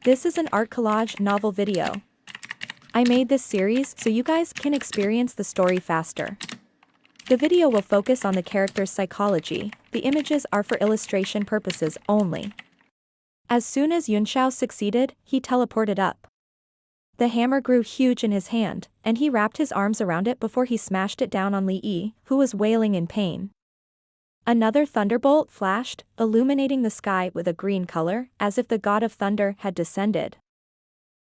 This is an art collage novel video. I made this series so you guys can experience the story faster. The video will focus on the character's psychology, the images are for illustration purposes only. As soon as Yunxiao succeeded, he teleported up. The hammer grew huge in his hand, and he wrapped his arms around it before he smashed it down on Li Yi, who was wailing in pain. Another thunderbolt flashed, illuminating the sky with a green color, as if the god of thunder had descended.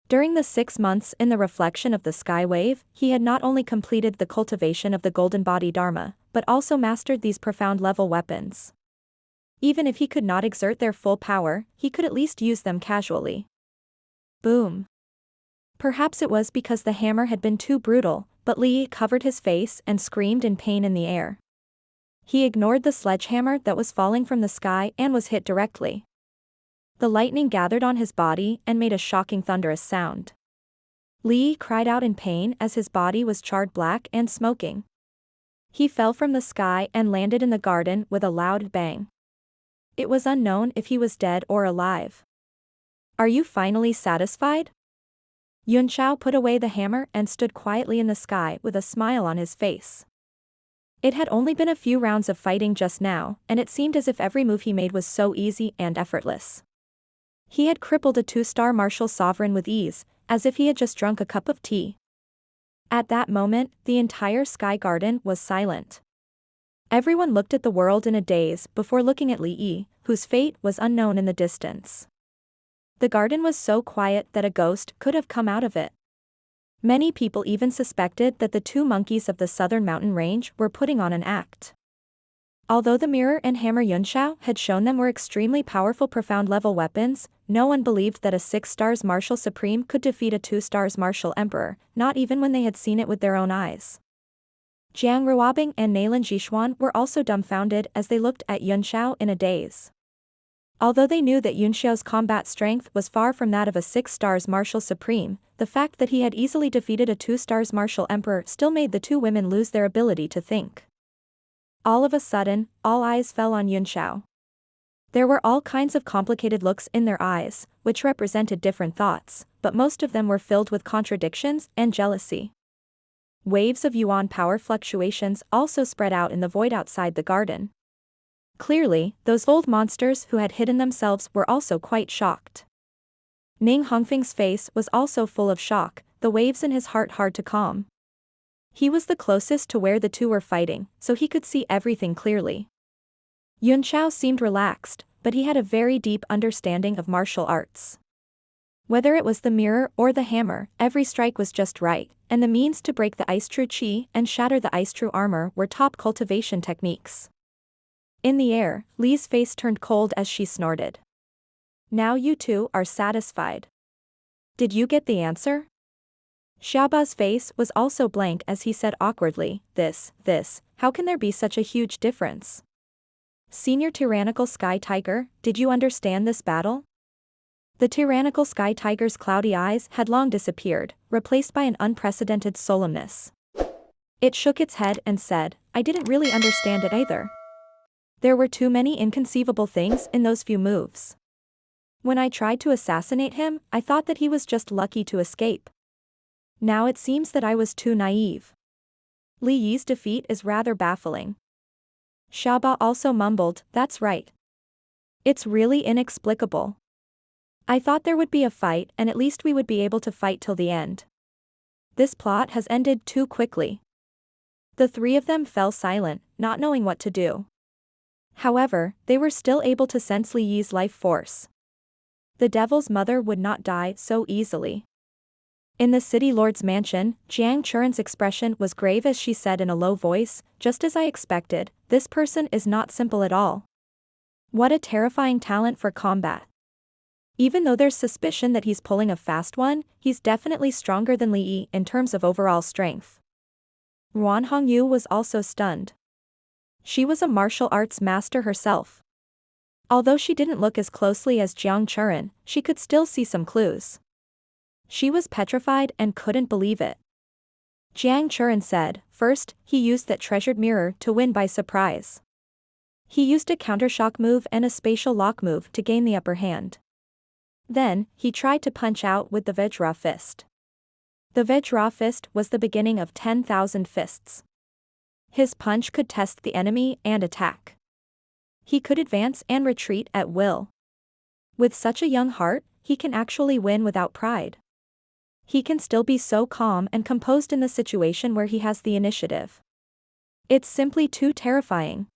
During the 6 months in the reflection of the sky wave, he had not only completed the cultivation of the golden body dharma, but also mastered these profound level weapons. Even if he could not exert their full power, he could at least use them casually. Boom. Perhaps it was because the hammer had been too brutal, but Li covered his face and screamed in pain in the air. He ignored the sledgehammer that was falling from the sky and was hit directly. The lightning gathered on his body and made a shocking thunderous sound. Li cried out in pain as his body was charred black and smoking. He fell from the sky and landed in the garden with a loud bang. It was unknown if he was dead or alive. Are you finally satisfied? Yunxiao put away the hammer and stood quietly in the sky with a smile on his face. It had only been a few rounds of fighting just now, and it seemed as if every move he made was so easy and effortless. He had crippled a 2-star martial sovereign with ease, as if he had just drunk a cup of tea. At that moment, the entire sky garden was silent. Everyone looked at the world in a daze before looking at Li Yi, whose fate was unknown in the distance. The garden was so quiet that a ghost could have come out of it. Many people even suspected that the 2 monkeys of the southern mountain range were putting on an act. Although the mirror and hammer Yunxiao had shown them were extremely powerful profound level weapons, no one believed that a 6 stars martial supreme could defeat a 2 stars martial emperor, not even when they had seen it with their own eyes. Jiang Ruobing and Nailan Jixuan were also dumbfounded as they looked at Yunxiao in a daze. Although they knew that Yunxiao's combat strength was far from that of a 6 stars martial supreme, the fact that he had easily defeated a 2 stars martial emperor still made the 2 women lose their ability to think. All of a sudden, all eyes fell on Yunxiao. There were all kinds of complicated looks in their eyes, which represented different thoughts, but most of them were filled with contradictions and jealousy. Waves of yuan power fluctuations also spread out in the void outside the garden. Clearly, those old monsters who had hidden themselves were also quite shocked. Ning Hongfeng's face was also full of shock, the waves in his heart hard to calm. He was the closest to where the 2 were fighting, so he could see everything clearly. Yunxiao seemed relaxed, but he had a very deep understanding of martial arts. Whether it was the mirror or the hammer, every strike was just right, and the means to break the ice true chi and shatter the ice true armor were top cultivation techniques. In the air, Li's face turned cold as she snorted. Now you 2 are satisfied. Did you get the answer? Xiaoba's face was also blank as he said awkwardly, this, how can there be such a huge difference? Senior Tyrannical Sky Tiger, did you understand this battle? The Tyrannical Sky Tiger's cloudy eyes had long disappeared, replaced by an unprecedented solemnness. It shook its head and said, I didn't really understand it either. There were too many inconceivable things in those few moves. When I tried to assassinate him, I thought that he was just lucky to escape. Now it seems that I was too naive. Li Yi's defeat is rather baffling. Xiaoba also mumbled, that's right. It's really inexplicable. I thought there would be a fight and at least we would be able to fight till the end. This plot has ended too quickly. The 3 of them fell silent, not knowing what to do. However, they were still able to sense Li Yi's life force. The devil's mother would not die so easily. In the city lord's mansion, Jiang Churen's expression was grave as she said in a low voice, just as I expected, this person is not simple at all. What a terrifying talent for combat. Even though there's suspicion that he's pulling a fast one, he's definitely stronger than Li Yi in terms of overall strength. Ruan Hongyu was also stunned. She was a martial arts master herself. Although she didn't look as closely as Jiang Churen, she could still see some clues. She was petrified and couldn't believe it. Jiang Churen said, first, he used that treasured mirror to win by surprise. He used a countershock move and a spatial lock move to gain the upper hand. Then, he tried to punch out with the Vajra fist. The Vajra fist was the beginning of 10,000 fists. His punch could test the enemy and attack. He could advance and retreat at will. With such a young heart, he can actually win without pride. He can still be so calm and composed in the situation where he has the initiative. It's simply too terrifying.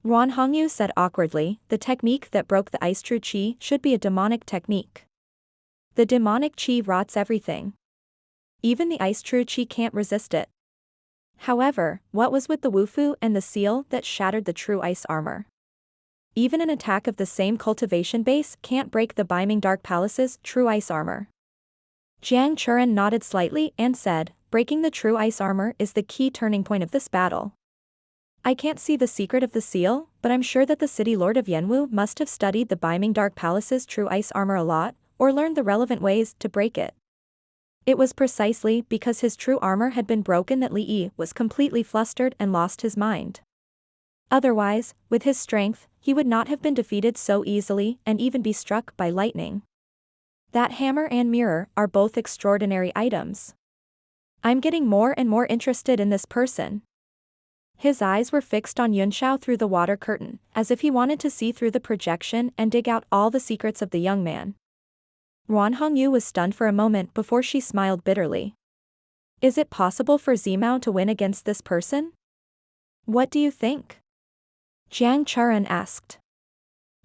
Ruan Hongyu said awkwardly, the technique that broke the ice true chi should be a demonic technique. The demonic chi rots everything. Even the ice true chi can't resist it. However, what was with the Wufu and the seal that shattered the true ice armor? Even an attack of the same cultivation base can't break the Beiming Dark Palace's true ice armor. Jiang Churan nodded slightly and said, breaking the true ice armor is the key turning point of this battle. I can't see the secret of the seal, but I'm sure that the city lord of Yanwu must have studied the Beiming Dark Palace's true ice armor a lot, or learned the relevant ways to break it. It was precisely because his true armor had been broken that Li Yi was completely flustered and lost his mind. Otherwise, with his strength, he would not have been defeated so easily and even be struck by lightning. That hammer and mirror are both extraordinary items. I'm getting more and more interested in this person. His eyes were fixed on Yunxiao through the water curtain, as if he wanted to see through the projection and dig out all the secrets of the young man. Ruan Hongyu was stunned for a moment before she smiled bitterly. Is it possible for Zimao to win against this person? What do you think? Jiang Churan asked.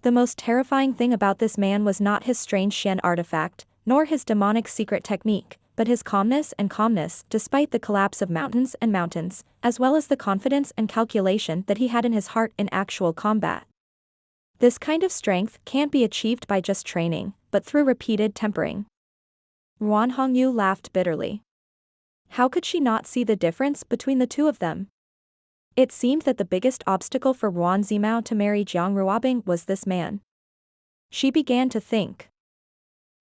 The most terrifying thing about this man was not his strange Xian artifact, nor his demonic secret technique, but his calmness despite the collapse of mountains and mountains, as well as the confidence and calculation that he had in his heart in actual combat. This kind of strength can't be achieved by just training, but through repeated tempering. Ruan Hongyu laughed bitterly. How could she not see the difference between the two of them? It seemed that the biggest obstacle for Ruan Zimao to marry Jiang Ruobing was this man. She began to think.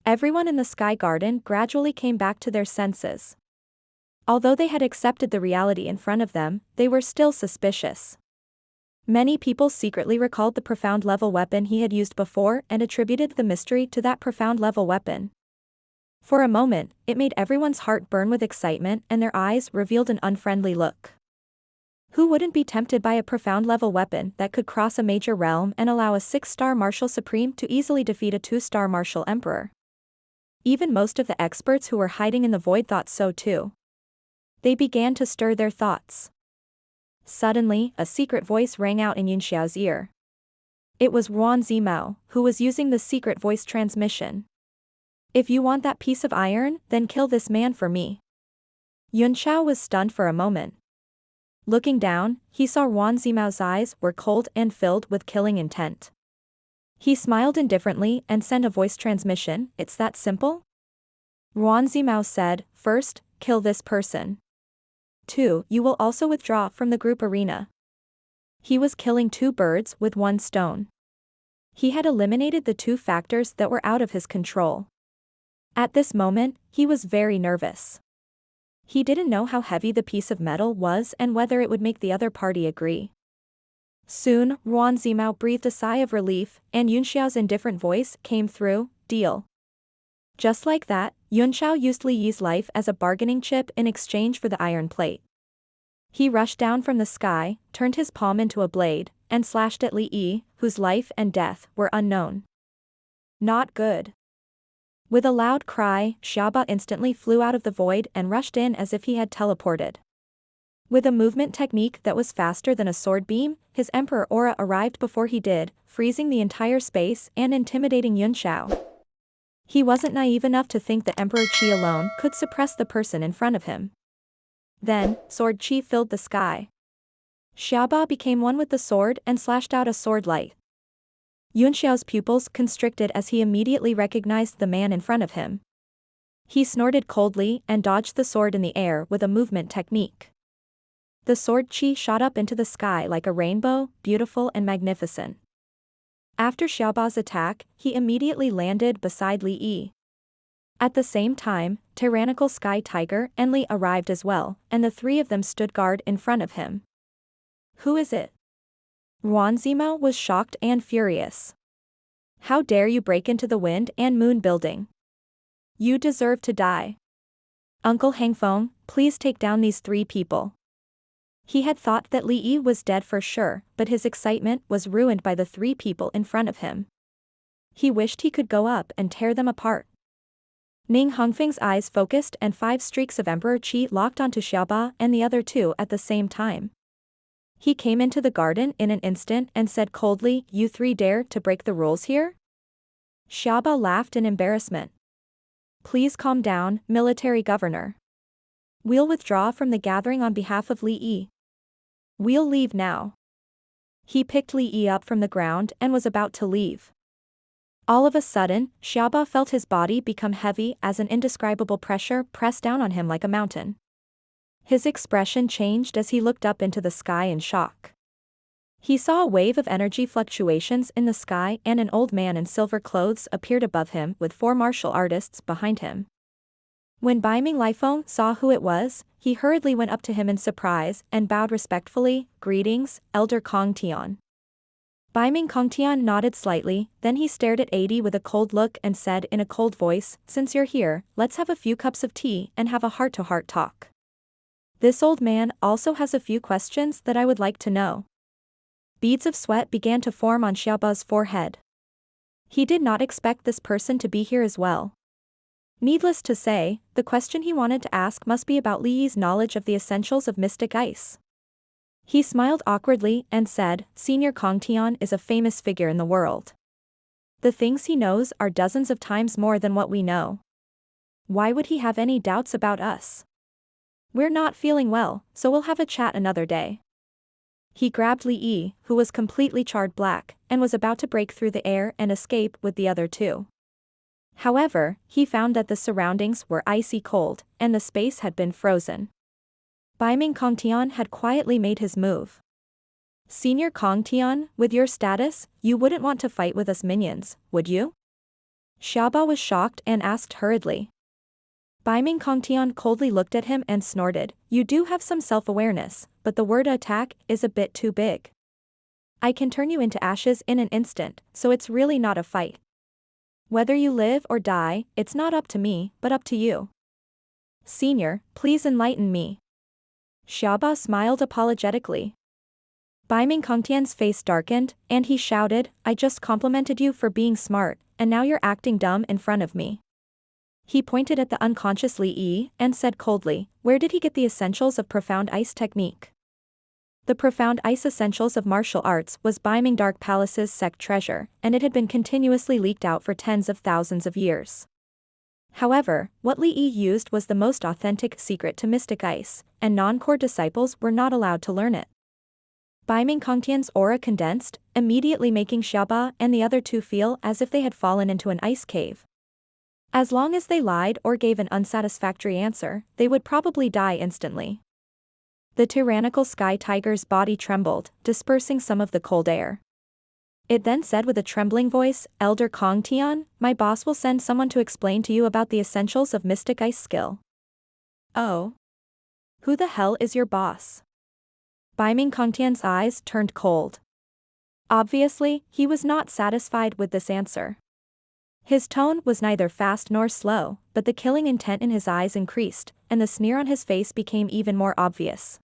Everyone in the Sky Garden gradually came back to their senses. Although they had accepted the reality in front of them, they were still suspicious. Many people secretly recalled the profound level weapon he had used before and attributed the mystery to that profound level weapon. For a moment, it made everyone's heart burn with excitement and their eyes revealed an unfriendly look. Who wouldn't be tempted by a profound level weapon that could cross a major realm and allow a 6-star martial supreme to easily defeat a 2-star martial emperor? Even most of the experts who were hiding in the void thought so too. They began to stir their thoughts. Suddenly, a secret voice rang out in Yunxiao's ear. It was Ruan Zimao, who was using the secret voice transmission. If you want that piece of iron, then kill this man for me. Yunxiao was stunned for a moment. Looking down, he saw Ruan Zimao's eyes were cold and filled with killing intent. He smiled indifferently and sent a voice transmission. It's that simple? Ruan Zimao said, first, kill this person. 2. You will also withdraw from the group arena. He was killing 2 birds with 1 stone. He had eliminated the 2 factors that were out of his control. At this moment, he was very nervous. He didn't know how heavy the piece of metal was and whether it would make the other party agree. Soon, Ruan Zimao breathed a sigh of relief, and Yunxiao's indifferent voice came through, deal. Just like that, Yunxiao used Li Yi's life as a bargaining chip in exchange for the iron plate. He rushed down from the sky, turned his palm into a blade, and slashed at Li Yi, whose life and death were unknown. Not good. With a loud cry, Xiaoba instantly flew out of the void and rushed in as if he had teleported. With a movement technique that was faster than a sword beam, his emperor aura arrived before he did, freezing the entire space and intimidating Yunxiao. He wasn't naive enough to think that Emperor Qi alone could suppress the person in front of him. Then, sword Qi filled the sky. Xiaoba became one with the sword and slashed out a sword light. Yunxiao's pupils constricted as he immediately recognized the man in front of him. He snorted coldly and dodged the sword in the air with a movement technique. The sword Qi shot up into the sky like a rainbow, beautiful and magnificent. After Xiaoba's attack, he immediately landed beside Li Yi. At the same time, Tyrannical Sky Tiger and Li arrived as well, and the 3 of them stood guard in front of him. Who is it? Ruan Zimao was shocked and furious. How dare you break into the Wind and Moon building? You deserve to die. Uncle Hangfeng, please take down these 3 people. He had thought that Li Yi was dead for sure, but his excitement was ruined by the 3 people in front of him. He wished he could go up and tear them apart. Ning Hongfeng's eyes focused and 5 streaks of Emperor Qi locked onto Xiaoba and the other 2 at the same time. He came into the garden in an instant and said coldly, "You 3 dare to break the rules here?" Xiaoba laughed in embarrassment. "Please calm down, military governor. We'll withdraw from the gathering on behalf of Li Yi. We'll leave now." He picked Li Yi up from the ground and was about to leave. All of a sudden, Xiaoba felt his body become heavy as an indescribable pressure pressed down on him like a mountain. His expression changed as he looked up into the sky in shock. He saw a wave of energy fluctuations in the sky and an old man in silver clothes appeared above him with 4 martial artists behind him. When Baiming Lifeng saw who it was, he hurriedly went up to him in surprise and bowed respectfully, "Greetings, Elder Kong Tian." Baiming Kongtian nodded slightly, then he stared at Adi with a cold look and said in a cold voice, "Since you're here, let's have a few cups of tea and have a heart-to-heart talk. This old man also has a few questions that I would like to know." Beads of sweat began to form on Xiaoba's forehead. He did not expect this person to be here as well. Needless to say, the question he wanted to ask must be about Li Yi's knowledge of the essentials of mystic ice. He smiled awkwardly and said, "Senior Kongtian is a famous figure in the world. The things he knows are dozens of times more than what we know. Why would he have any doubts about us? We're not feeling well, so we'll have a chat another day." He grabbed Li Yi, who was completely charred black, and was about to break through the air and escape with the other 2. However, he found that the surroundings were icy cold, and the space had been frozen. Baiming Kongtian had quietly made his move. "Senior Kongtian, with your status, you wouldn't want to fight with us minions, would you?" Xiaoba was shocked and asked hurriedly. Baiming Kongtian coldly looked at him and snorted, "You do have some self-awareness, but the word attack is a bit too big. I can turn you into ashes in an instant, so it's really not a fight. Whether you live or die, it's not up to me, but up to you. Senior, please enlighten me." Xiaoba smiled apologetically. Baiming Kongtian's face darkened, and he shouted, "I just complimented you for being smart, and now you're acting dumb in front of me." He pointed at the unconscious Li Yi and said coldly, "Where did he get the essentials of profound ice technique?" The profound ice essentials of martial arts was Baiming Dark Palace's sect treasure, and it had been continuously leaked out for tens of thousands of years. However, what Li Yi used was the most authentic secret to mystic ice, and non-core disciples were not allowed to learn it. Baiming Kongtian's aura condensed, immediately making Xiaoba and the other 2 feel as if they had fallen into an ice cave. As long as they lied or gave an unsatisfactory answer, they would probably die instantly. The tyrannical sky tiger's body trembled, dispersing some of the cold air. It then said with a trembling voice, "Elder Kongtian, my boss will send someone to explain to you about the essentials of mystic ice skill." "Oh? Who the hell is your boss?" Baiming Kongtian's eyes turned cold. Obviously, he was not satisfied with this answer. His tone was neither fast nor slow, but the killing intent in his eyes increased, and the sneer on his face became even more obvious.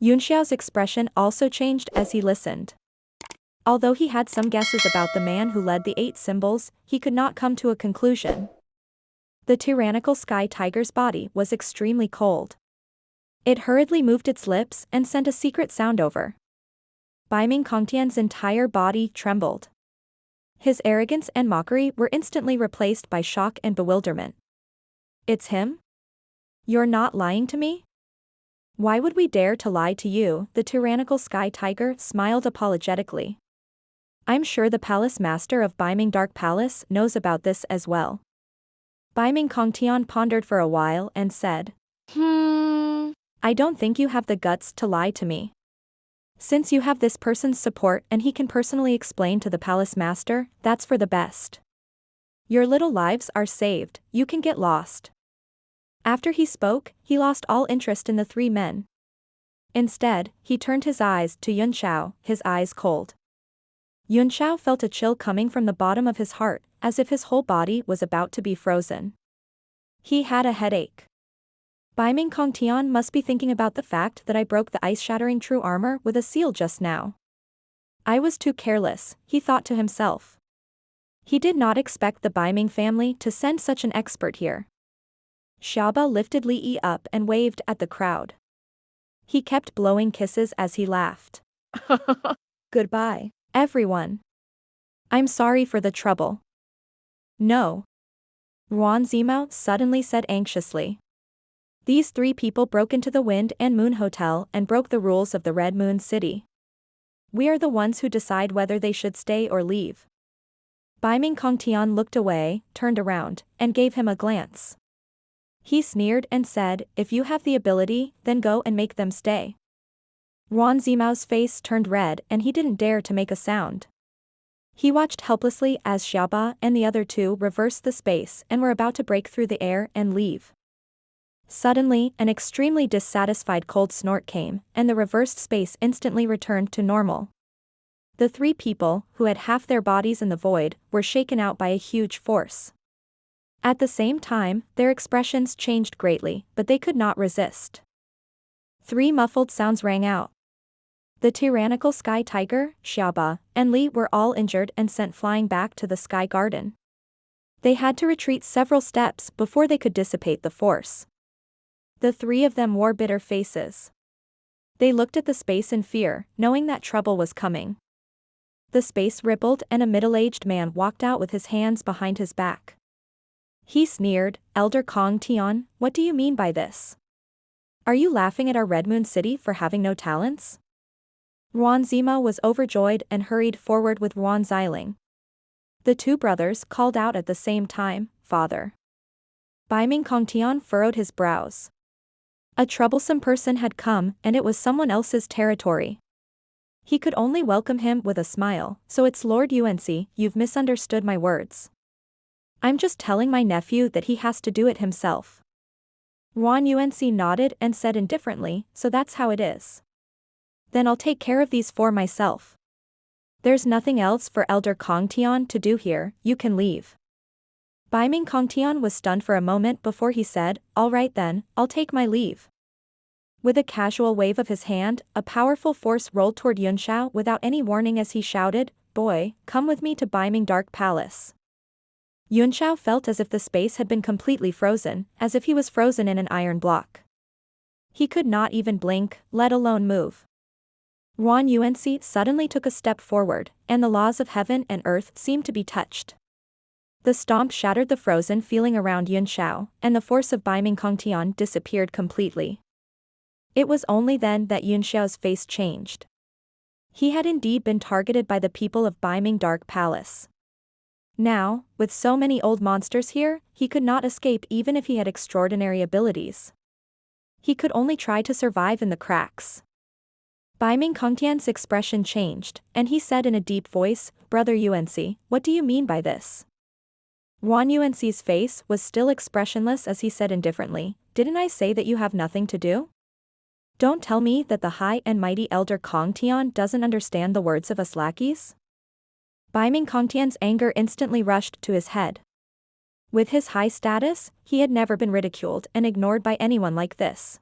Yunxiao's expression also changed as he listened. Although he had some guesses about the man who led the 8 symbols, he could not come to a conclusion. The tyrannical sky tiger's body was extremely cold. It hurriedly moved its lips and sent a secret sound over. Baiming Kongtian's entire body trembled. His arrogance and mockery were instantly replaced by shock and bewilderment. "It's him? You're not lying to me? Why would we dare to lie to you?" The tyrannical sky tiger smiled apologetically. "I'm sure the palace master of Baiming Dark Palace knows about this as well." Baiming Kongtian pondered for a while and said, "I don't think you have the guts to lie to me. Since you have this person's support and he can personally explain to the palace master, that's for the best. Your little lives are saved, you can get lost." After he spoke, he lost all interest in the 3 men. Instead, he turned his eyes to Yun Xiao, his eyes cold. Yunxiao felt a chill coming from the bottom of his heart, as if his whole body was about to be frozen. He had a headache. Baiming Kongtian must be thinking about the fact that I broke the ice-shattering true armor with a seal just now. I was too careless, he thought to himself. He did not expect the Baiming family to send such an expert here. Xiaoba lifted Li Yi up and waved at the crowd. He kept blowing kisses as he laughed. Goodbye, everyone. I'm sorry for the trouble. No. Ruan Zimao suddenly said anxiously. These 3 people broke into the Wind and Moon Hotel and broke the rules of the Red Moon City. We are the ones who decide whether they should stay or leave. Baiming Kongtian looked away, turned around, and gave him a glance. He sneered and said, if you have the ability, then go and make them stay. Ruan Zimao's face turned red and he didn't dare to make a sound. He watched helplessly as Xiaoba and the other 2 reversed the space and were about to break through the air and leave. Suddenly, an extremely dissatisfied cold snort came, and the reversed space instantly returned to normal. The 3 people, who had half their bodies in the void, were shaken out by a huge force. At the same time, their expressions changed greatly, but they could not resist. 3 muffled sounds rang out. The tyrannical Sky Tiger, Xiaoba, and Li were all injured and sent flying back to the Sky Garden. They had to retreat several steps before they could dissipate the force. The 3 of them wore bitter faces. They looked at the space in fear, knowing that trouble was coming. The space rippled and a middle-aged man walked out with his hands behind his back. He sneered, Elder Kong Tian, what do you mean by this? Are you laughing at our Red Moon City for having no talents? Ruan Zima was overjoyed and hurried forward with Ruan Xiling. The 2 brothers called out at the same time, Father. Baiming Kongtian furrowed his brows. A troublesome person had come, and it was someone else's territory. He could only welcome him with a smile, so it's Lord Yuanci, you've misunderstood my words. I'm just telling my nephew that he has to do it himself. Ruan Yuanci nodded and said indifferently, so that's how it is. Then I'll take care of these 4 myself. There's nothing else for Elder Kongtian to do here, you can leave. Baiming Kongtian was stunned for a moment before he said, all right then, I'll take my leave. With a casual wave of his hand, a powerful force rolled toward Yunxiao without any warning as he shouted, boy, come with me to Baiming Dark Palace. Yunxiao felt as if the space had been completely frozen, as if he was frozen in an iron block. He could not even blink, let alone move. Ruan Yuanci suddenly took a step forward, and the laws of heaven and earth seemed to be touched. The stomp shattered the frozen feeling around Yunxiao, and the force of Baiming Kongtian disappeared completely. It was only then that Yunxiao's face changed. He had indeed been targeted by the people of Baiming Dark Palace. Now, with so many old monsters here, he could not escape even if he had extraordinary abilities. He could only try to survive in the cracks. Baiming Kongtian's expression changed, and he said in a deep voice, Brother Yuanci, what do you mean by this? Ruan Yuanci's face was still expressionless as he said indifferently, didn't I say that you have nothing to do? Don't tell me that the high and mighty Elder Kongtian doesn't understand the words of us lackeys? Baiming Kongtian's anger instantly rushed to his head. With his high status, he had never been ridiculed and ignored by anyone like this.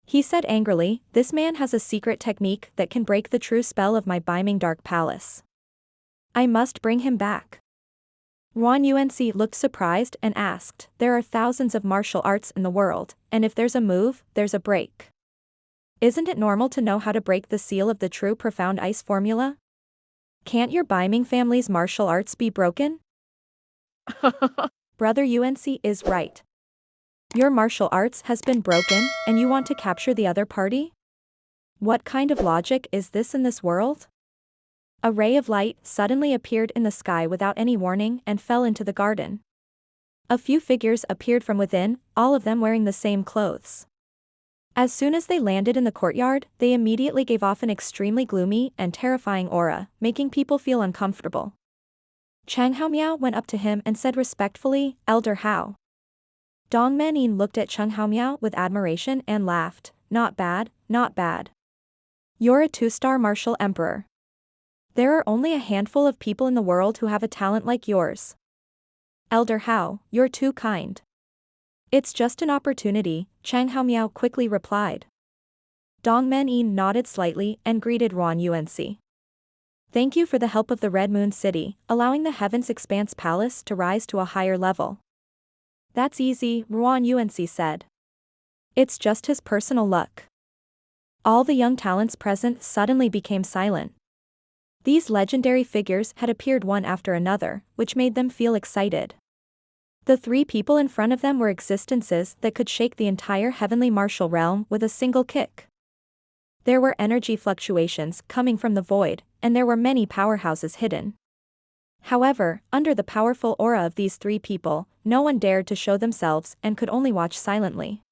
He said angrily, this man has a secret technique that can break the true spell of my Baiming Dark Palace. I must bring him back. Ruan Yuanci looked surprised and asked, there are thousands of martial arts in the world, and if there's a move, there's a break. Isn't it normal to know how to break the seal of the true profound ice formula? Can't your Baiming family's martial arts be broken? Brother Yuanci is right. Your martial arts has been broken, and you want to capture the other party? What kind of logic is this in this world? A ray of light suddenly appeared in the sky without any warning and fell into the garden. A few figures appeared from within, all of them wearing the same clothes. As soon as they landed in the courtyard, they immediately gave off an extremely gloomy and terrifying aura, making people feel uncomfortable. Chang Haomiao went up to him and said respectfully, Elder Hao. Dong Menin looked at Cheng Haomiao with admiration and laughed, not bad, not bad. You're a 2-star martial emperor. There are only a handful of people in the world who have a talent like yours. Elder Hao, you're too kind. It's just an opportunity, Chang Haomiao quickly replied. Dong Men-yin nodded slightly and greeted Ruan Yuanxi. Thank you for the help of the Red Moon City, allowing the Heavens Expanse Palace to rise to a higher level. That's easy, Ruan Yuanxi said. It's just his personal luck. All the young talents present suddenly became silent. These legendary figures had appeared one after another, which made them feel excited. The three people in front of them were existences that could shake the entire heavenly martial realm with a single kick. There were energy fluctuations coming from the void, and there were many powerhouses hidden. However, under the powerful aura of these three people, no one dared to show themselves and could only watch silently.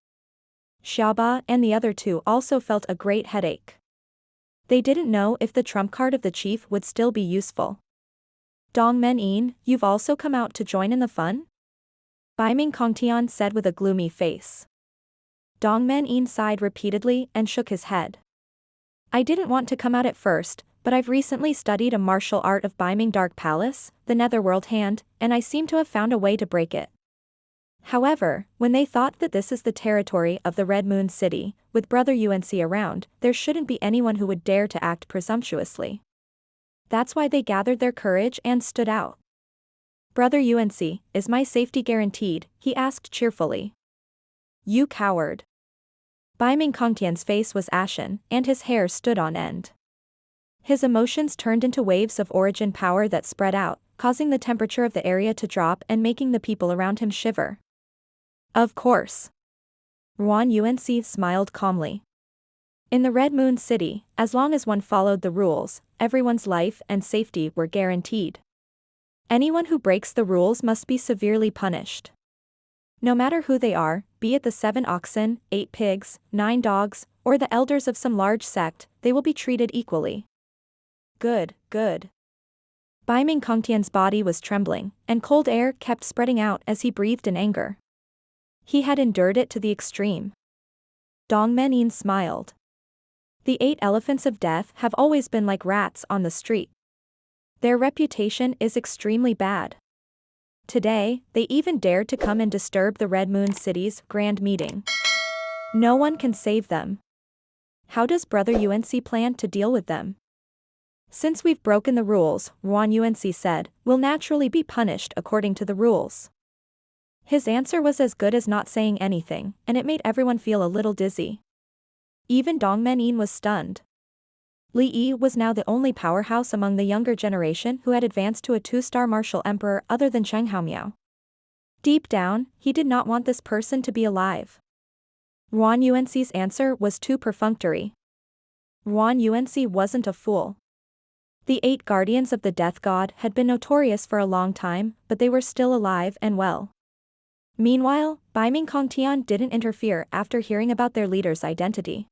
Xiaoba and the other two also felt a great headache. They didn't know if the trump card of the chief would still be useful. Dong Men-yin, you've also come out to join in the fun? Baiming Kongtian said with a gloomy face. Dong Men-yin sighed repeatedly and shook his head. I didn't want to come out at first, but I've recently studied a martial art of Baiming Dark Palace, the Netherworld Hand, and I seem to have found a way to break it. However, when they thought that this is the territory of the Red Moon City, with Brother Yuanxi around, there shouldn't be anyone who would dare to act presumptuously. That's why they gathered their courage and stood out. Brother Yuanxi, is my safety guaranteed? He asked cheerfully. You coward. Baiming Kongtian's face was ashen, and his hair stood on end. His emotions turned into waves of origin power that spread out, causing the temperature of the area to drop and making the people around him shiver. Of course. Ruan Yuanxi smiled calmly. In the Red Moon City, as long as one followed the rules, everyone's life and safety were guaranteed. Anyone who breaks the rules must be severely punished. No matter who they are, be it the 7 oxen, 8 pigs, 9 dogs, or the elders of some large sect, they will be treated equally. Good, good. Baiming Kongtian's body was trembling, and cold air kept spreading out as he breathed in anger. He had endured it to the extreme. Dong Men-yin smiled. The 8 elephants of death have always been like rats on the street. Their reputation is extremely bad. Today, they even dared to come and disturb the Red Moon City's grand meeting. No one can save them. How does Brother Yuanxi plan to deal with them? Since we've broken the rules, Ruan Yuanxi said, we'll naturally be punished according to the rules. His answer was as good as not saying anything, and it made everyone feel a little dizzy. Even Dong Men-yin was stunned. Li Yi was now the only powerhouse among the younger generation who had advanced to a 2-star martial emperor other than Chang Haomiao. Deep down, he did not want this person to be alive. Ruan Yuanxi's answer was too perfunctory. Ruan Yuanxi wasn't a fool. The 8 guardians of the death god had been notorious for a long time, but they were still alive and well. Meanwhile, Baiming Kongtian didn't interfere after hearing about their leader's identity.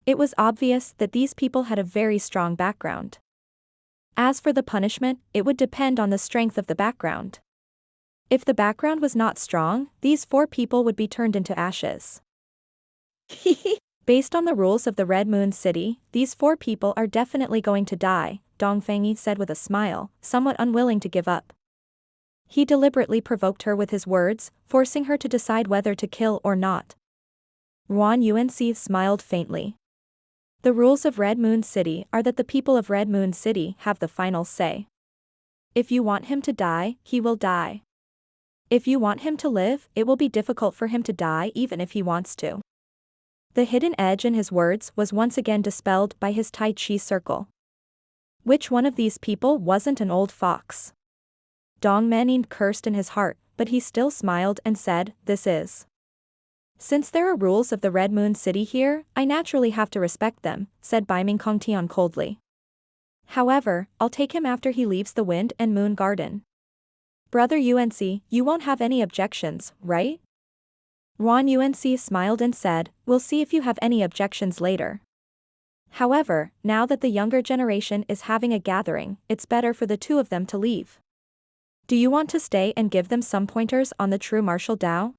It was obvious that these people had a very strong background. As for the punishment, it would depend on the strength of the background. If the background was not strong, these 4 people would be turned into ashes. Based on the rules of the Red Moon City, these 4 people are definitely going to die, Dong Fengyi said with a smile, somewhat unwilling to give up. He deliberately provoked her with his words, forcing her to decide whether to kill or not. Ruan Yuanxi smiled faintly. The rules of Red Moon City are that the people of Red Moon City have the final say. If you want him to die, he will die. If you want him to live, it will be difficult for him to die even if he wants to. The hidden edge in his words was once again dispelled by his Tai Chi circle. Which one of these people wasn't an old fox? Dong Men-yin cursed in his heart, but he still smiled and said, this is. Since there are rules of the Red Moon City here, I naturally have to respect them, said Baiming Kongtian coldly. However, I'll take him after he leaves the Wind and Moon Garden. Brother Yuanxi, you won't have any objections, right? Ruan Yuanxi smiled and said, we'll see if you have any objections later. However, now that the younger generation is having a gathering, it's better for the 2 of them to leave. Do you want to stay and give them some pointers on the true martial Tao?